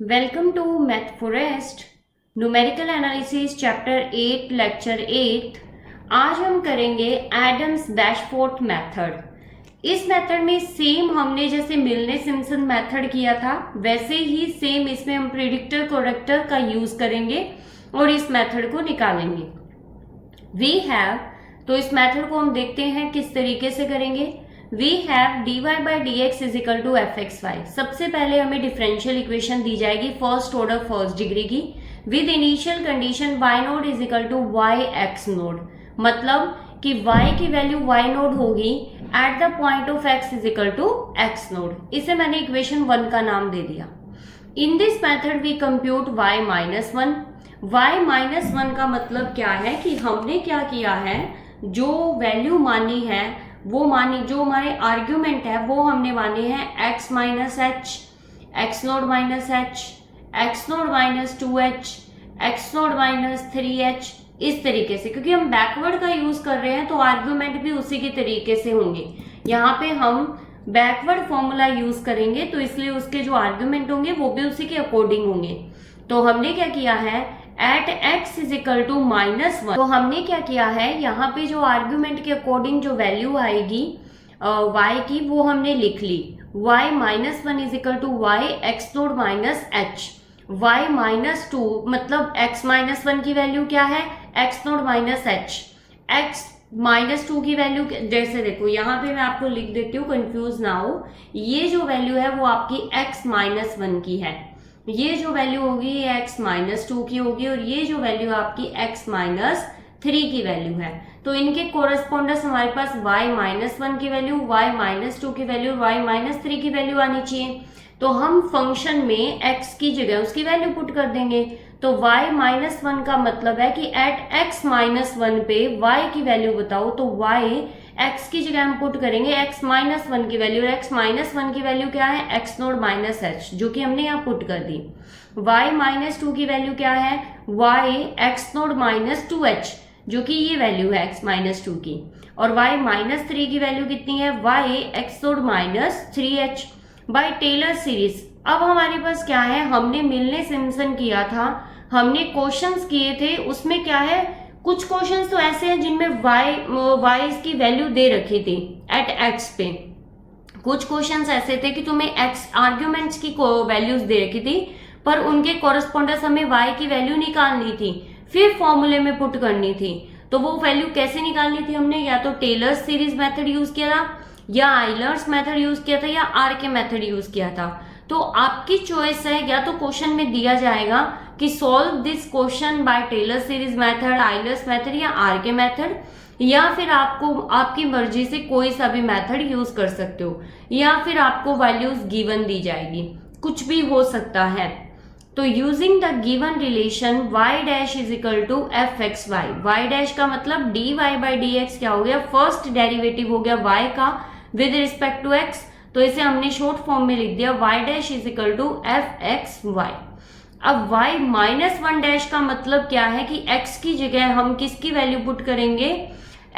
Welcome to Math Forest numerical analysis chapter 8 lecture 8। आज हम करेंगे एडम्स डैशफोर्ड मेथड। इस मेथड में सेम हमने जैसे मिलने सिम्पसन मेथड किया था वैसे ही सेम इसमें हम प्रिडिक्टर कोरेक्टर का यूज करेंगे और इस मेथड को निकालेंगे। वी हैव, तो इस मेथड को हम देखते हैं किस तरीके से करेंगे। We have dy by dx is equal to F x Y. सबसे पहले हमें डिफरेंशियल इक्वेशन दी जाएगी फर्स्ट ऑर्डर फर्स्ट डिग्री की with initial condition y node is equal to Y X node, मतलब कि y की वैल्यू y नोड होगी at the point of x is equal to x node. इसे मैंने equation 1 का नाम दे दिया। In this method we compute y minus 1। y minus 1 का मतलब क्या है कि हमने क्या किया है, जो वैल्यू मानी है वो मानी, जो हमारे आर्ग्यूमेंट है वो हमने माने हैं x minus H, x node minus H, x node minus 2h, x node minus 3h, इस तरीके से। क्योंकि हम बैकवर्ड का यूज कर रहे हैं तो आर्ग्यूमेंट भी उसी के तरीके से होंगे। यहाँ पे हम बैकवर्ड फॉर्मूला यूज करेंगे तो इसलिए उसके जो आर्ग्यूमेंट होंगे वो भी उसी के अकॉर्डिंग होंगे। तो हमने क्या किया है, at x is equal to minus 1, तो हमने क्या किया है, यहाँ पे जो आर्ग्यूमेंट के अकॉर्डिंग जो वैल्यू आएगी y की वो हमने लिख ली। y minus 1 is equal to Y X node minus H, y minus 2 मतलब x माइनस 1 की वैल्यू क्या है, X node minus H, x minus 2 की वैल्यू जैसे देखो यहाँ पे मैं आपको लिख देती हूँ कंफ्यूज ना हो। ये जो वैल्यू है वो आपकी x माइनस 1 की है, ये जो वैल्यू होगी ये x माइनस 2 की होगी और ये जो वैल्यू आपकी x माइनस 3 की वैल्यू है। तो इनके कोरस्पोंडेंस हमारे पास y माइनस 1 की वैल्यू, y माइनस 2 की वैल्यू, y माइनस 3 की वैल्यू आनी चाहिए। तो हम फंक्शन में x की जगह उसकी वैल्यू पुट कर देंगे। तो y माइनस 1 का मतलब है कि एट x माइनस 1 पे y की वैल्यू बताओ, तो y x की जगह हम पुट करेंगे x माइनस 1 की वैल्यू, और x माइनस 1 की वैल्यू क्या है, x नोड माइनस एच, जो कि हमने यहाँ पुट कर दी। y माइनस 2 की वैल्यू क्या है, y x node minus 2h, जो कि ये वैल्यू है x माइनस 2 की, और y माइनस 3 की वैल्यू कितनी है, y x node minus 3h by Taylor series. अब हमारे पास क्या है, हमने मिलने सिम्पसन किया था, हमने क्वेश्चंस किए थे, उसमें क्या है, कुछ क्वेश्चंस तो ऐसे हैं जिनमें y की वैल्यू दे रखी थी एट x पे, कुछ क्वेश्चंस ऐसे थे कि तुम्हें x आर्ग्यूमेंट्स की वैल्यूज दे रखी थी पर उनके कॉरेस्पॉन्डेंस हमें y की वैल्यू निकालनी थी, फिर फॉर्मूले में पुट करनी थी। तो वो वैल्यू कैसे निकालनी थी, हमने या तो टेलर सीरीज मेथड यूज किया था, या आइलर्स मेथड यूज किया था, या आर के मेथड यूज किया था। तो आपकी चॉइस है, या तो क्वेश्चन में दिया जाएगा कि solve this question by Taylor series method, Euler's method या आर के मेथड, या फिर आपको आपकी मर्जी से कोई सा भी मेथड यूज कर सकते हो, या फिर आपको वैल्यूज गिवन दी जाएगी, कुछ भी हो सकता है। तो using the given relation y dash is equal to F x y, y dash का मतलब dy बाई डी एक्स क्या हो गया, फर्स्ट डेरिवेटिव हो गया y का विद रिस्पेक्ट टू x, तो इसे हमने शॉर्ट फॉर्म में लिख दिया y dash is equal to F x y. अब y माइनस 1 डैश का मतलब क्या है कि x की जगह हम किसकी वैल्यू पुट करेंगे,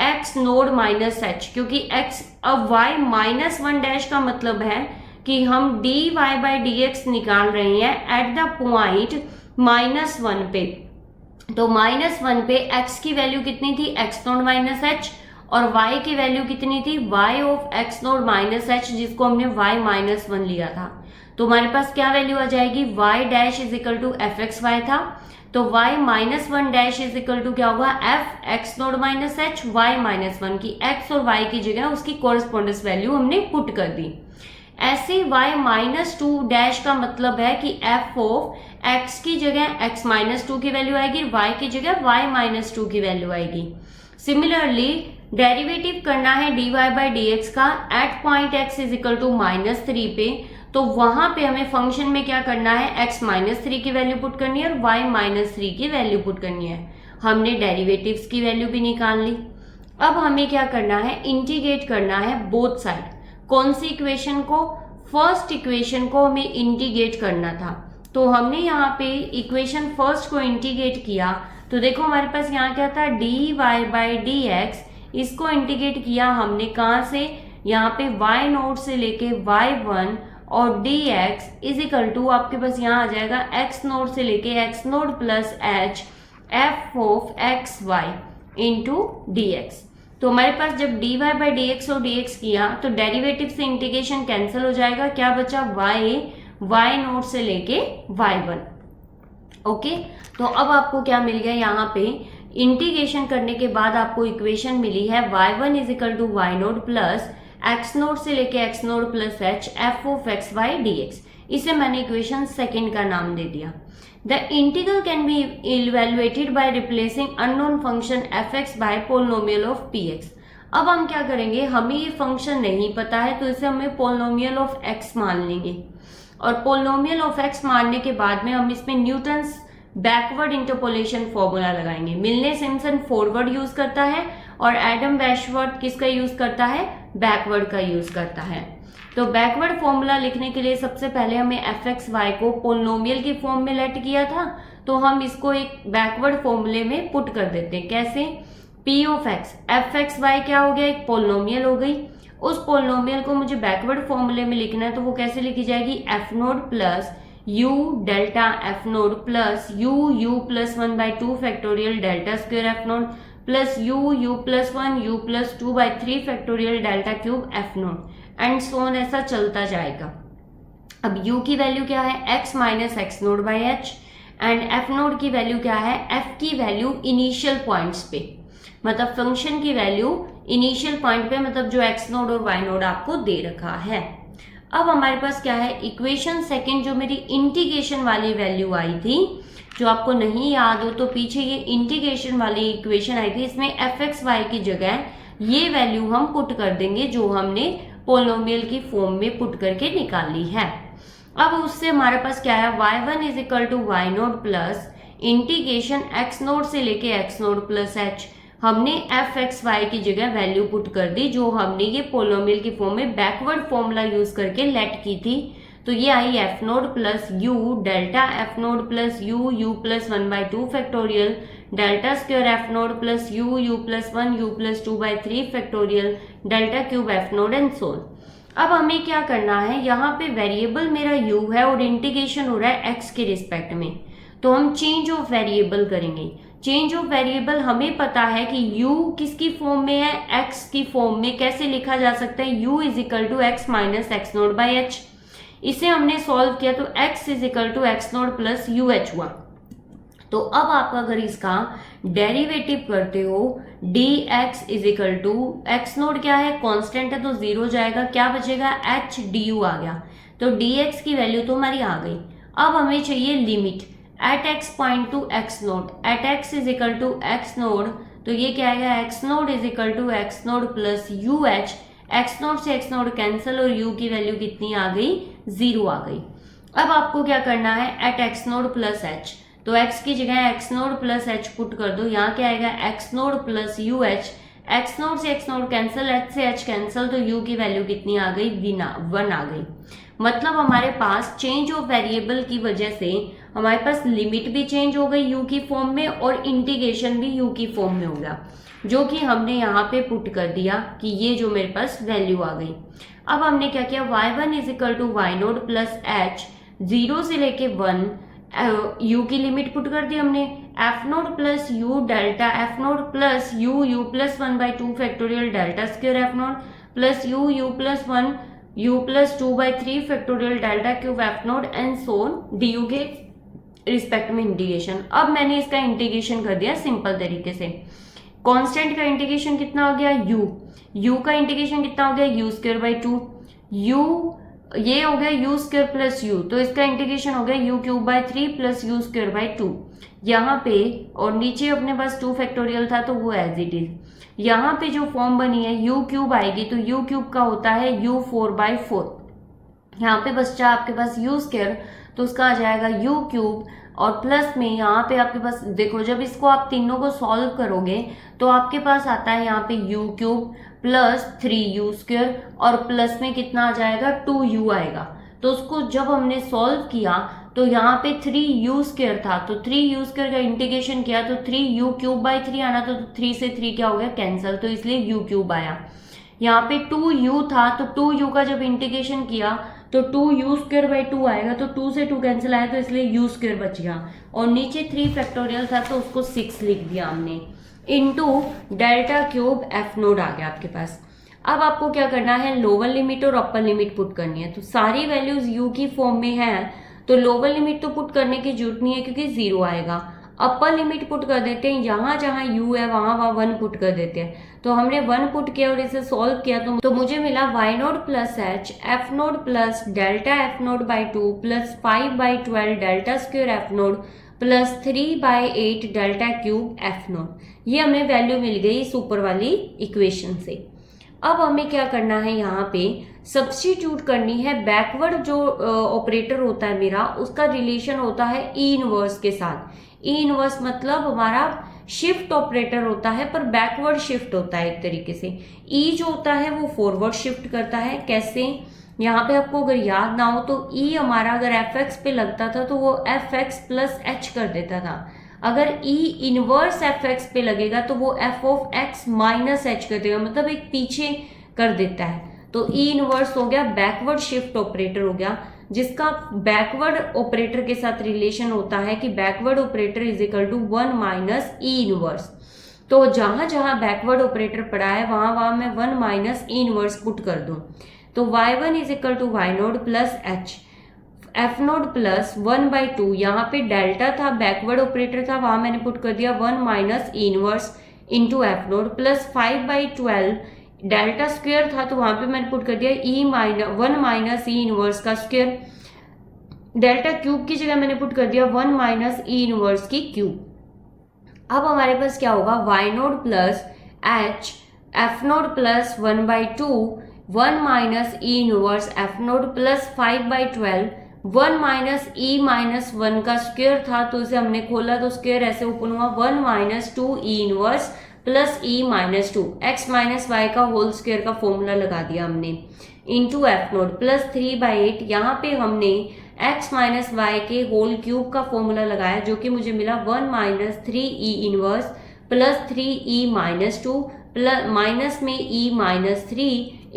x नोड माइनस एच, क्योंकि x, अब y माइनस 1 डैश का मतलब है कि हम dy बाई डी एक्स निकाल रहे हैं एट द पॉइंट माइनस 1 पे। तो माइनस 1 पे x की वैल्यू कितनी थी, x नोड माइनस एच, और y की वैल्यू कितनी थी, y of x node minus H, जिसको हमने y माइनस 1 लिया था। तो हमारे पास क्या वैल्यू आ जाएगी, y dash is equal to F x y था, तो y minus 1 dash is equal to क्या होगा, f x node minus H, y minus 1 की x और y की जगह उसकी कोरस्पॉन्डेंस वैल्यू हमने पुट कर दी। ऐसे y माइनस 2 डैश का मतलब है कि f ऑफ x की जगह x माइनस 2 की वैल्यू आएगी, y की जगह y माइनस 2 की वैल्यू आएगी। सिमिलरली डेरिवेटिव करना है dy बाई डी एक्स का at point x is equal to minus 3 पे, तो वहां पे हमें फंक्शन में क्या करना है, x माइनस 3 की वैल्यू पुट करनी है और y माइनस 3 की वैल्यू पुट करनी है। हमने डेरिवेटिव्स की वैल्यू भी निकाल ली। अब हमें क्या करना है, इंटीग्रेट करना है बोथ साइड। कौन सी इक्वेशन को, फर्स्ट इक्वेशन को हमें इंटीग्रेट करना था। तो हमने यहाँ पे इक्वेशन फर्स्ट को इंटीग्रेट किया, तो देखो हमारे पास यहाँ क्या था, dy बाई डी एक्स, इसको इंटीग्रेट किया हमने कहाँ से, यहाँ पे y नोट से लेके y1 और d x is equal to आपके पास यहाँ आ जाएगा एक्स नोड से लेके x node plus H f of x y into d x. तो हमारे पास जब dy बाई डी एक्स और डी एक्स किया तो डेरिवेटिव से इंटीग्रेशन कैंसिल हो जाएगा, क्या बचा y नोड से लेके y1। ओके, तो अब आपको क्या मिल गया, यहाँ पे इंटीग्रेशन करने के बाद आपको इक्वेशन मिली है y1 is equal to y node plus x node से लेके x node plus H f of x y d x. इसे मैंने इक्वेशन सेकेंड का नाम दे दिया। The integral can be evaluated by replacing unknown function f x by polynomial of p x. अब हम क्या करेंगे, हमें ये फंक्शन नहीं पता है तो इसे हमें पोलिनोमियल ऑफ एक्स मान लेंगे, और पोलिनोमियल ऑफ एक्स मानने के बाद में हम इसमें न्यूटन्स बैकवर्ड इंटरपोलेशन फॉर्मूला लगाएंगे। मिलने सिम्पसन फॉरवर्ड यूज करता है और एडम वेशवर्थ किसका यूज करता है, बैकवर्ड का यूज करता है। तो बैकवर्ड फॉर्मूला लिखने के लिए सबसे पहले हमें एफ एक्स वाई को पोलिनोमियल की फॉर्म में लेट किया था, तो हम इसको एक बैकवर्ड फॉर्मूले में पुट कर देते हैं। कैसे, p of x f x y क्या हो गया, एक पोलिनोमियल हो गई। उस पोलिनोमियल को मुझे बैकवर्ड फॉर्मूले में लिखना है, तो वो कैसे लिखी जाएगी, F node plus you delta F node plus you plus 1/2 factorial delta square F node plus you plus 1 you plus 2/3 factorial delta cube F nought and so on, ऐसा चलता जाएगा। अब u की वैल्यू क्या है, x minus x node by H, and f node की value क्या है, f की वैल्यू इनिशियल पॉइंट्स पे, मतलब फंक्शन की वैल्यू इनिशियल पॉइंट पे, मतलब जो x नोड और y नोड आपको दे रखा है। अब हमारे पास क्या है, इक्वेशन सेकेंड जो मेरी इंटीग्रेशन वाली वैल्यू आई थी, जो आपको नहीं याद हो तो पीछे ये इंटीग्रेशन वाली इक्वेशन आई थी, इसमें एफ एक्स वाई की जगह ये वैल्यू हम पुट कर देंगे जो हमने पोलिनोमियल की फॉर्म में पुट करके निकाली है। अब उससे हमारे पास क्या है, y1 is equal to y node plus integration x node से लेके x नोड प्लस h। हमने एफ एक्स वाई की जगह वैल्यू पुट कर दी जो हमने ये पोलिनोमियल की फॉर्म में बैकवर्ड फॉर्मूला यूज करके लेट की थी। तो ये I F node plus you delta F node plus you plus 1/2 factorial delta square F node plus you plus 1 you plus 2/3 factorial delta cube F nought and so on. अब हमें क्या करना है, यहाँ पे वेरिएबल मेरा u है और इंटीग्रेशन हो रहा है x के रिस्पेक्ट में, तो हम चेंज ऑफ वेरिएबल करेंगे। चेंज ऑफ वेरिएबल हमें पता है कि u किसकी फॉर्म में है, x की फॉर्म में। कैसे लिखा जा सकता है, u is equal to x minus x node by h. इसे हमने सॉल्व किया तो x is equal to x node plus you h हुआ। तो अब आप अगर इसका डेरिवेटिव करते हो, d x is equal to x node क्या है, कांस्टेंट है तो जीरो जाएगा, क्या बचेगा, एच डी यू आ गया। तो डी एक्स की वैल्यू तो हमारी आ गई। अब हमें चाहिए limit at x point to x node, at x is equal to x node, तो ये क्या आएगा, x node is equal to x node plus you h. X node से एक्स नोड कैंसिल और u की वैल्यू कितनी आ गई, जीरो आ गई। अब आपको क्या करना है, at x node plus h, तो x की जगह x node plus h put कर दो। यहाँ क्या आएगा, x node plus you h. X node से एक्स नोड कैंसिल, एच से एच कैंसिल, तो u की वैल्यू कितनी आ गई, 1 आ गई। मतलब हमारे पास चेंज ऑफ वेरिएबल की वजह से हमारे पास लिमिट भी चेंज हो गई u की फॉर्म में और इंटीग्रेशन भी u की फॉर्म में हो गया, जो कि हमने यहाँ पे पुट कर दिया कि ये जो मेरे पास वैल्यू आ गई। अब हमने क्या किया, y1 is equal to y node plus h, 0 से लेके 1 u की लिमिट पुट कर दी हमने, F node plus you delta F node plus you plus 1/2 factorial delta square F node plus you plus 1 you plus 2/3 factorial delta cube F nought and so on D you के respect में integration. अब मैंने इसका integration कर दिया simple तरीके से। Constant का इंटीग्रेशन कितना हो गया, u का इंटीग्रेशन कितना हो गया, यू स्क्वायर बाई 2, u ये हो गया यू स्क्वायर प्लस यू, तो इसका इंटीग्रेशन हो गया u cube by 3 plus you square by 2 यहाँ पे, और नीचे अपने पास 2 फैक्टोरियल था तो वो एज इट इज। यहाँ पे जो फॉर्म बनी है यू क्यूब आएगी तो यू क्यूब का होता है यू 4/4, यहाँ पे बच्चा आपके पास यू स्क्वायर तो उसका आ जाएगा यू क्यूब, और प्लस में यहाँ पे आपके पास देखो, जब इसको आप तीनों को सॉल्व करोगे तो आपके पास आता है यहाँ पे u cube plus 3u square, और प्लस में कितना आ जाएगा, 2u आएगा। तो उसको जब हमने सॉल्व किया तो यहाँ पे 3u स्क्वायर था, तो 3u स्क्वायर का इंटीग्रेशन किया तो 3u क्यूब बाई 3 आना, तो 3 से 3 क्या हो गया, कैंसिल, तो इसलिए u क्यूब आया। यहाँ पे 2u था तो 2u का जब इंटीग्रेशन किया तो 2u² आएगा, तो 2 से 2 कैंसिल आया तो इसलिए u² बच गया, और नीचे 3 फैक्टोरियल था तो उसको 6 लिख दिया हमने, into delta cube F nought आ गया आपके पास। अब आपको क्या करना है, लोअर लिमिट और अपर लिमिट पुट करनी है। तो सारी वैल्यूज u की फॉर्म में है तो लोअर लिमिट तो पुट करने की जरूरत नहीं है क्योंकि 0 आएगा। अपर लिमिट पुट कर देते हैं, यहाँ जहाँ u है वहाँ 1 पुट कर देते हैं। तो हमने 1 पुट किया और इसे सॉल्व किया तो मुझे मिला y node plus H F node plus delta F node by 2 plus 5/12 delta square F node plus 3/8 delta cube F node. ये हमें वैल्यू मिल गई इस ऊपर वाली इक्वेशन से। अब हमें क्या करना है, यहाँ पे सब्स्टिट्यूट करनी है बैकवर्ड जो ऑपरेटर होता है मेरा, उसका रिलेशन होता है ई इनवर्स के साथ। ई इनवर्स मतलब हमारा शिफ्ट ऑपरेटर होता है पर बैकवर्ड शिफ्ट होता है एक तरीके से। ई जो होता है वो फॉरवर्ड शिफ्ट करता है। कैसे, यहाँ पे आपको अगर याद ना हो तो ई हमारा अगर एफ एक्स पे लगता था तो वो एफ एक्स प्लस एच कर देता था। अगर ई इनवर्स एफ एक्स पे लगेगा तो वो F of x minus H कर देगा, मतलब एक पीछे कर देता है। तो ई इनवर्स हो गया बैकवर्ड शिफ्ट ऑपरेटर हो गया, जिसका बैकवर्ड ऑपरेटर के साथ रिलेशन होता है कि backward operator is equal to 1 minus E inverse. तो जहां जहां बैकवर्ड ऑपरेटर पड़ा है वहां वहां मैं 1 माइनस ई इनवर्स पुट कर दूं। तो y1 is equal to y node plus H F node plus 1/2, यहाँ पे डेल्टा था बैकवर्ड ऑपरेटर था वहां मैंने पुट कर दिया 1 माइनस ई inverse into F node plus 5/12 delta square था तो वहां पे मैंने पुट कर दिया 1 माइनस ई इनवर्स का स्क्वायर। डेल्टा क्यूब की जगह मैंने पुट कर दिया 1 माइनस ई इनवर्स की क्यूब। अब हमारे पास क्या होगा, Y node plus H F node plus 1/2 1 minus ई inverse F node plus 5/12 1 minus E minus 1 का स्क्वायर था तो इसे हमने खोला तो स्क्वायर ऐसे ओपन हुआ 1 माइनस 2 ई इनवर्स प्लस ई माइनस 2 एक्स माइनस वाई का होल स्क्वायर का फॉर्मूला लगा दिया हमने इंटू एफ नोड प्लस 3/8। यहाँ पे हमने एक्स माइनस वाई के होल क्यूब का फॉर्मूला लगाया जो कि मुझे मिला 1 minus 3 E inverse plus 3 E minus 2 plus minus में E minus 3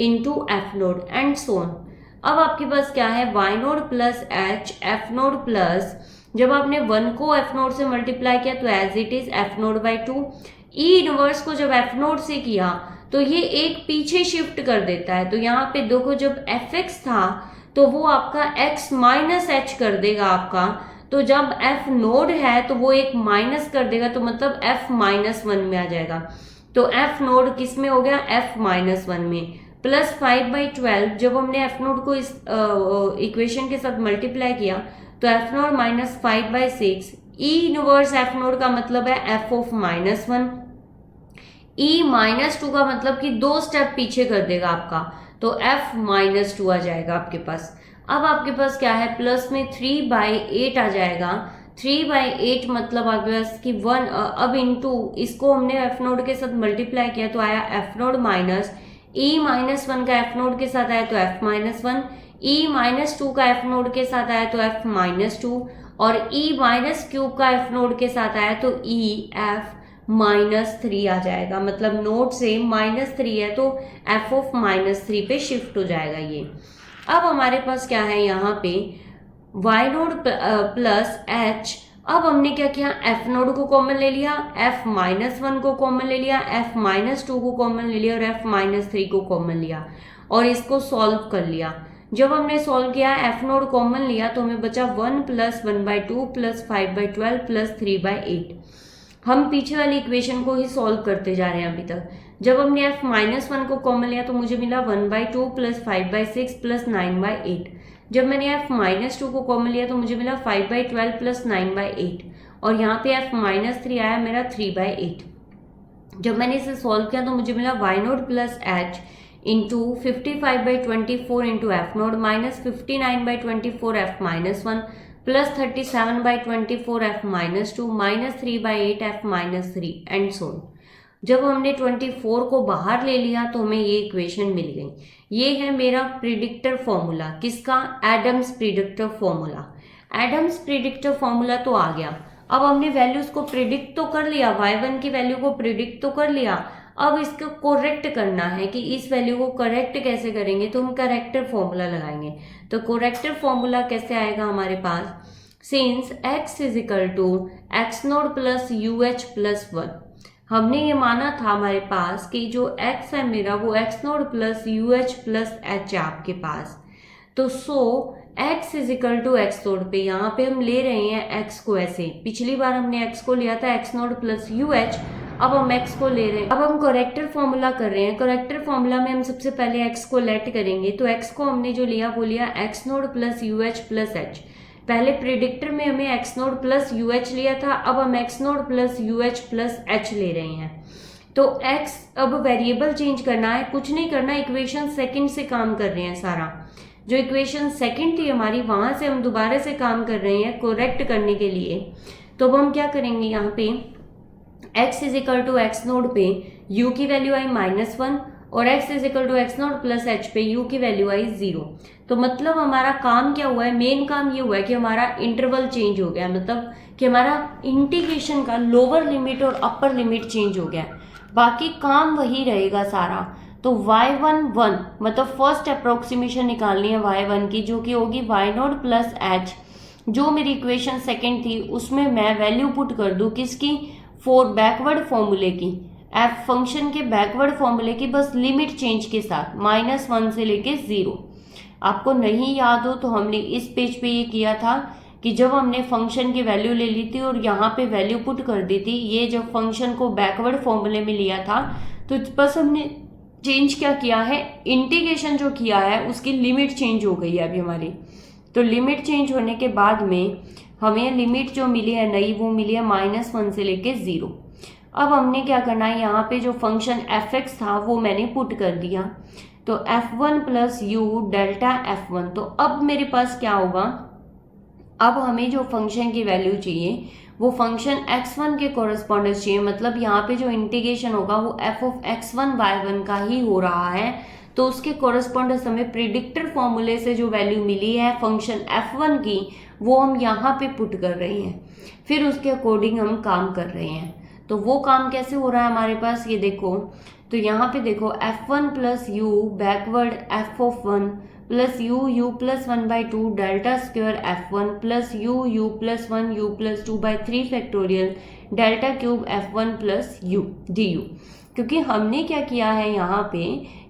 into F nought and so on. अब आपके पास क्या है, Y node plus H F node plus, जब आपने 1 को एफ नोड से मल्टीप्लाई किया तो as it is f node by 2। E inverse को जब एफ नोड से किया तो ये एक पीछे शिफ्ट कर देता है। तो यहाँ पे देखो जब एफ एक्स था तो वो आपका एक्स माइनस एच कर देगा आपका, तो जब एफ नोड है तो वो एक माइनस कर देगा तो मतलब एफ माइनस 1 में आ जाएगा। तो एफ नोड किस में हो गया, एफ माइनस 1 में, प्लस 5/12 जब हमने एफ नोड को इस इक्वेशन के साथ मल्टीप्लाई किया तो एफ नोड माइनस 5/6। ई इनवर्स एफ नोड का मतलब है F of minus 1, E minus 2 का मतलब कि 2 स्टेप पीछे कर देगा आपका, तो एफ माइनस 2 आ जाएगा आपके पास। अब आपके पास क्या है, प्लस में 3/8 आ जाएगा। 3/8 मतलब आपके पास कि 1 अब इंटू इसको हमने एफ नोड के साथ मल्टीप्लाई किया तो आया F node minus E minus 1 का एफ नोड के साथ आया तो एफ माइनस 1, ई माइनस 2 का एफ नोड के साथ आया तो एफ माइनस 2, और ई माइनस क्यूब का एफ नोड के साथ आया तो ई एफ माइनस 3 आ जाएगा। मतलब नोड से -3 है तो एफ ऑफ -3 पे शिफ्ट हो जाएगा ये। अब हमारे पास क्या है यहाँ पे वाई नोड प्लस एच। अब हमने क्या किया, एफ नोड को कॉमन ले लिया, एफ माइनस 1 को कॉमन ले लिया, एफ माइनस 2 को कॉमन ले लिया और एफ माइनस 3 को कॉमन लिया और इसको सॉल्व कर लिया। जब हमने सॉल्व किया एफ नोड कॉमन लिया तो हमें बचा 1 प्लस 1/2 प्लस 5/12 प्लस 3/8। हम पीछे वाली इक्वेशन को ही सॉल्व करते जा रहे हैं अभी तक। जब हमने एफ माइनस 1 को कॉमन लिया तो मुझे मिला 1/2 प्लस 5/6 प्लस 9/8। जब मैंने एफ माइनस 2 को कॉमन लिया तो मुझे मिला 5/12 प्लस 9/8 और यहाँ पे एफ माइनस 3 आया मेरा 3/8। जब मैंने इसे सॉल्व किया तो मुझे मिला y node plus h into 55/24 into F node minus 59/24 f minus 1 plus 37/24 f minus 2 minus 3/8 f minus 3 and so on. जब हमने 24 को बाहर ले लिया तो हमें ये इक्वेशन मिल गई। ये है मेरा प्रिडिक्टर फॉर्मूला, किसका, Adams predictor formula. Adams predictor formula तो आ गया। अब हमने वैल्यूज को प्रिडिक्ट तो कर लिया, y1 की वैल्यू को प्रिडिक्ट तो कर लिया। अब इसको करेक्ट करना है कि इस वैल्यू को करेक्ट कैसे करेंगे, तो हम करेक्टर फॉर्मूला लगाएंगे। तो करेक्टर फॉर्मूला कैसे आएगा हमारे पास, since x is equal to x note plus U H plus 1, हमने ये माना था हमारे पास कि जो x है मेरा वो x note plus U H plus h है आपके पास। तो so x is equal to x naught पे यहाँ पे हम ले रहे हैं x को ऐसे, पिछली बार हमने x को लिया था x note plus U H, अब हम x को ले रहे हैं। अब हम करेक्टर फॉर्मूला कर रहे हैं। करेक्टर फॉर्मूला में हम सबसे पहले x को लेट करेंगे। तो x को हमने जो लिया वो लिया x note plus U H plus H. पहले प्रिडिक्टर में हमें x note plus U H लिया था, अब हम x note plus U H plus H ले रहे हैं। तो x अब वेरिएबल चेंज करना है, कुछ नहीं करना, इक्वेशन सेकंड से काम कर रहे हैं सारा। जो इक्वेशन सेकंड थी हमारी वहां से हम दोबारा से काम कर रहे हैं करेक्ट करने के लिए। तो अब हम क्या करेंगे, यहाँ पे x is equal to x naught पे u की वैल्यू आई -1 और x is equal to x note plus h पे u की वैल्यू आई 0। तो मतलब हमारा काम क्या हुआ है, मेन काम ये हुआ है कि हमारा इंटरवल चेंज हो गया, मतलब कि हमारा इंटीग्रेशन का लोअर लिमिट और अपर लिमिट चेंज हो गया, बाकी काम वही रहेगा सारा। तो y11 मतलब फर्स्ट अप्रोक्सीमेशन निकालनी है y1 की, जो कि होगी y नोट प्लस एच। जो मेरी इक्वेशन सेकंड थी उसमें मैं वैल्यू पुट कर दूं किसकी, फॉर बैकवर्ड फॉर्मूले की, एफ फंक्शन के बैकवर्ड फॉर्मूले की, बस लिमिट चेंज के साथ -1 से लेके 0। आपको नहीं याद हो तो हमने इस पेज पे ये किया था कि जब हमने फंक्शन की वैल्यू ले ली थी और यहाँ पे वैल्यू पुट कर दी थी, ये जब फंक्शन को बैकवर्ड फॉर्मूले में लिया था तो बस हमने चेंज क्या किया है, इंटीग्रेशन जो किया है उसकी लिमिट चेंज हो गई है अभी हमारी। तो लिमिट चेंज होने के बाद में हमें लिमिट जो मिली है नई वो मिली है -1 से लेके 0। अब हमने क्या करना है, यहाँ पे जो फंक्शन f(x) था वो मैंने पुट कर दिया। तो f1 plus you delta f1। तो अब मेरे पास क्या होगा, अब हमें जो फंक्शन की वैल्यू चाहिए वो फंक्शन x1 के कोरस्पॉन्डेंस चाहिए, मतलब यहाँ पे जो इंटीग्रेशन होगा वो f ऑफ x1 y1 का ही हो रहा है। तो उसके कोरस्पॉन्डेंस हमें प्रिडिक्टर फॉर्मूले से जो वैल्यू मिली है फंक्शन f1 की वो हम यहाँ पे पुट कर रहे हैं, फिर उसके अकॉर्डिंग हम काम कर रहे हैं। तो वो काम कैसे हो रहा है हमारे पास, ये देखो। तो यहाँ पे देखो f1 plus you backward f of 1 plus you plus 1/2 delta square f1 plus you plus 1 you plus 2/3 factorial delta cube f1 plus U D. क्योंकि हमने क्या किया है यहाँ पे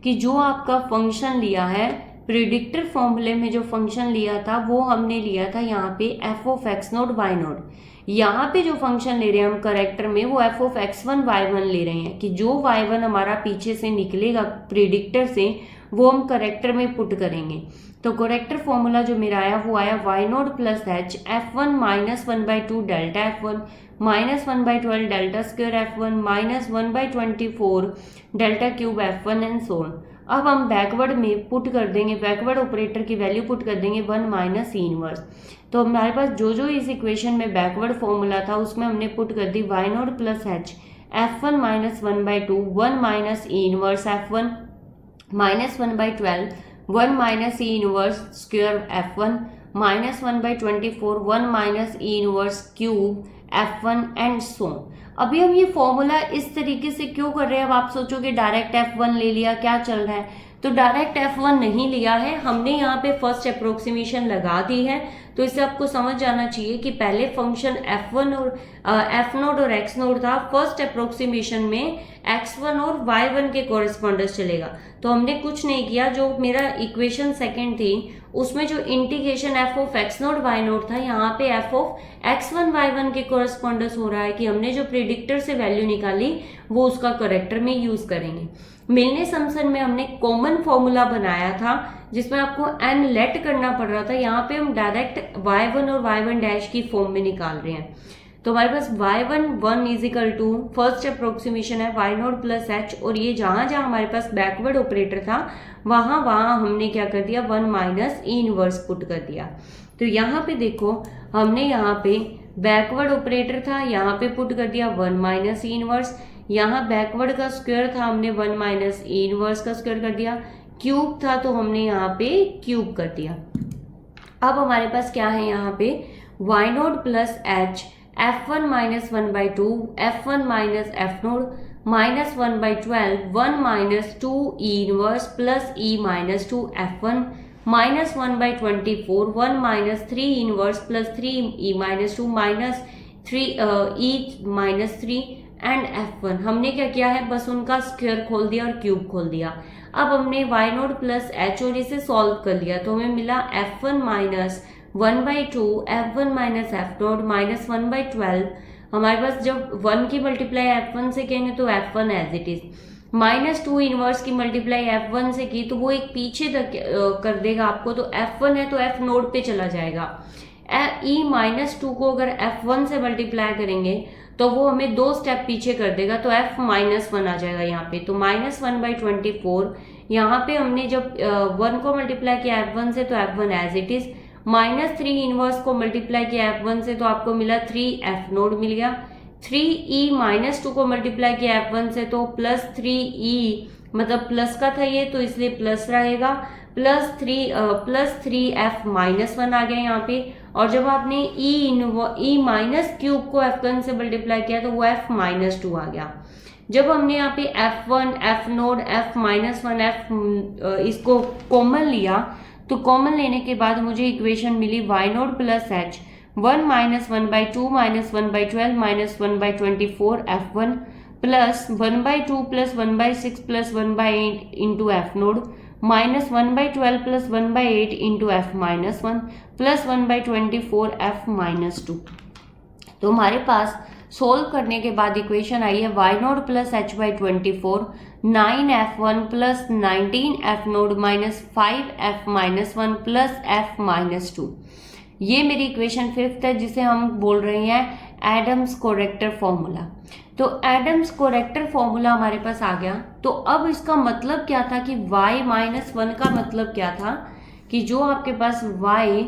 कि जो आपका फंक्शन लिया है प्रिडिक्टर फॉर्मूले में, जो फंक्शन लिया था वो हमने लिया था यहाँ पे f of x note y note. यहाँ पे जो फंक्शन ले रहे हैं हम करेक्टर में वो f ऑफ x1 y1 ले रहे हैं कि जो y1 हमारा पीछे से निकलेगा प्रिडिक्टर से वो हम करेक्टर में पुट करेंगे। तो करेक्टर फॉर्मूला जो मेरा आया वो आया y naught plus H f1 -1/2 delta f1 -1/12 delta square f1 -1/24 delta cube f1 and so on. अब हम बैकवर्ड में पुट कर देंगे, बैकवर्ड ऑपरेटर की वैल्यू पुट कर देंगे 1 माइनस ई इनवर्स। तो हमारे पास जो जो इस इक्वेशन में बैकवर्ड फॉर्मूला था उसमें हमने पुट कर दी y naught plus H f1 -1/2 1 minus E inverse f1 -1/12 1 minus E inverse square f1 -1/24 1 minus E inverse cube f1 and so. अभी हम ये फॉर्मूला इस तरीके से क्यों कर रहे हैं, अब आप सोचोगे डायरेक्ट f1 ले लिया, क्या चल रहा है। तो डायरेक्ट f1 नहीं लिया है हमने, यहाँ पे फर्स्ट अप्रोक्सीमेशन लगा दी है। तो इससे आपको समझ जाना चाहिए कि पहले फंक्शन f1 और f नोट और x नोट था, फर्स्ट अप्रोक्सीमेशन में x1 और y1 के कोरिस्पॉन्डेंस चलेगा। तो हमने कुछ नहीं किया, जो मेरा इक्वेशन सेकंड थी उसमें जो integration f of x note y note था, यहाँ पे f ऑफ x1 y1 के कोरिस्पॉन्डेंस हो रहा है कि हमने जो प्रिडिक्टर से वैल्यू निकाली वो उसका करेक्टर में यूज करेंगे। मिलने समसन में हमने कॉमन फॉर्मूला बनाया था जिसमें आपको n लेट करना पड़ रहा था, यहाँ पे हम डायरेक्ट y1 और y1 डैश की फॉर्म में निकाल रहे हैं। तो हमारे पास y1 is equal to first approximation है y नोट प्लस एच, और ये जहां जहां हमारे पास बैकवर्ड ऑपरेटर था वहां हमने क्या कर दिया 1 माइनस ई इनवर्स पुट कर दिया। तो यहाँ पे देखो हमने यहाँ पे बैकवर्ड ऑपरेटर था, यहाँ पे पुट कर दिया 1 माइनस ई इनवर्स, यहाँ बैकवर्ड का स्क्वायर था हमने 1 माइनस ई इनवर्स का स्क्वायर कर दिया, क्यूब था तो हमने यहाँ पे क्यूब कर दिया। अब हमारे पास क्या है यहाँ पे y naught plus H f1 -1/2 f1 minus f note -1/12 1 minus 2 E inverse plus E minus 2 F1 -1/24 1 minus 3 inverse plus 3 E minus 2 minus 3 E minus 3 and F1। हमने क्या किया है, बस उनका स्क्वायर खोल दिया और क्यूब खोल दिया। अब हमने y नोट प्लस h और इसे सॉल्व कर लिया तो हमें मिला F1 minus 1/2 F1 minus F note minus 1/12। हमारे पास जब 1 की मल्टीप्लाई F1 से करेंगे तो F1 as it is, -2 inverse की मल्टीप्लाई F1 से की तो वो एक पीछे तक कर देगा आपको, तो F1 है तो F नोड पे चला जाएगा। E -2 को अगर F1 से मल्टीप्लाई करेंगे तो वो हमें 2 स्टेप पीछे कर देगा, तो F -1 आ जाएगा यहाँ पे। तो -1/24 यहाँ पे हमने जब 1 को मल्टीप्लाई किया F1 से तो F1 as it is, -3 inverse को मल्टीप्लाई किया F1 से तो आपको मिला 3 F नोड मिल गया। 3E -2 को मल्टीप्लाई किया F1 से तो +3E, मतलब प्लस का था ये तो इसलिए प्लस रहेगा, +3F -1 आ गया यहाँ पे। और जब आपने E माइनस क्यूब को F1 से मल्टीप्लाई किया तो वो F -2 आ गया। जब हमने यहाँ पे F1 F node F -1 F इसको कॉमन लिया तो कॉमन लेने के बाद मुझे इक्वेशन मिली y node plus h 1 minus 1/2 minus 1/12 minus 1/24 F1 plus 1/2 plus 1/6 plus 1/8 into F node minus 1/12 plus 1/8 into F minus 1 plus 1/24 F minus 2। तो हमारे पास सोल्व करने के बाद इक्वेशन आई है y node plus h/24 9F1 plus 19F node minus 5F-1 plus F-2। ये मेरी equation 5th है जिसे हम बोल रहे हैं एडम्स कोरेक्टर फॉर्मूला। तो एडम्स कोरेक्टर फॉर्मूला हमारे पास आ गया। तो अब इसका मतलब क्या था कि y-1 का मतलब क्या था कि जो आपके पास y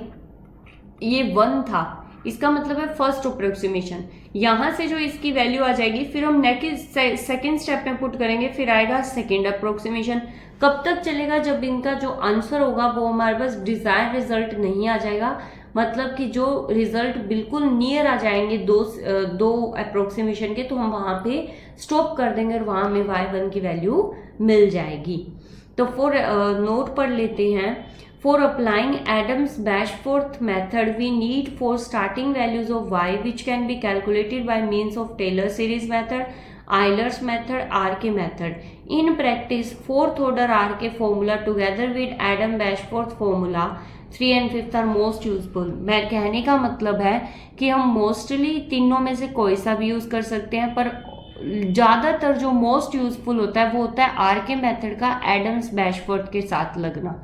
ये 1 था, इसका मतलब है फर्स्ट अप्रोक्सीमेशन। यहां से जो इसकी वैल्यू आ जाएगी फिर हम नेक्स्ट सेकेंड स्टेप में पुट करेंगे, फिर आएगा सेकेंड अप्रोक्सीमेशन। कब तक चलेगा? जब इनका जो आंसर होगा वो हमारे पास डिजायर्ड रिजल्ट नहीं आ जाएगा, मतलब कि जो रिजल्ट बिल्कुल नियर आ जाएंगे दो अप्रोक्सीमेशन के, तो हम वहां पे स्टॉप कर देंगे और वहां हमें y1 की वैल्यू मिल जाएगी। तो फॉर नोट पढ़ लेते हैं। For applying Adams-Bashforth method, we need 4 starting values of y which can be calculated by means of Taylor series method, Euler's method, RK method. In practice, 4th order RK formula together with Adam-Bashforth formula 3 and 5th are most useful. मैं कहने का मतलब है कि हम mostly तीनों में से कोई सा भी यूज कर सकते हैं, पर ज़्यादातर जो मोस्ट यूजफुल होता है वो होता है आरके मेथड का एडम्स बैशफोर्थ के साथ लगना।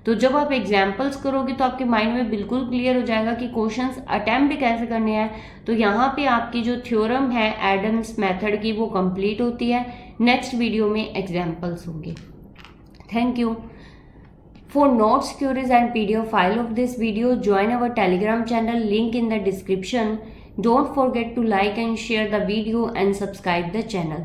तो जब आप एग्जाम्पल्स करोगे तो आपके माइंड में बिल्कुल क्लियर हो जाएगा कि क्वेश्चंस अटेम्प्ट कैसे करने हैं। तो यहाँ पे आपकी जो थ्योरम है एडम्स मेथड की वो कंप्लीट होती है। नेक्स्ट वीडियो में एग्जाम्पल्स होंगे। Thank you. For notes, queries and PDF file of this video, join our Telegram channel, link in the description. Don't forget to like and share the video and subscribe the channel.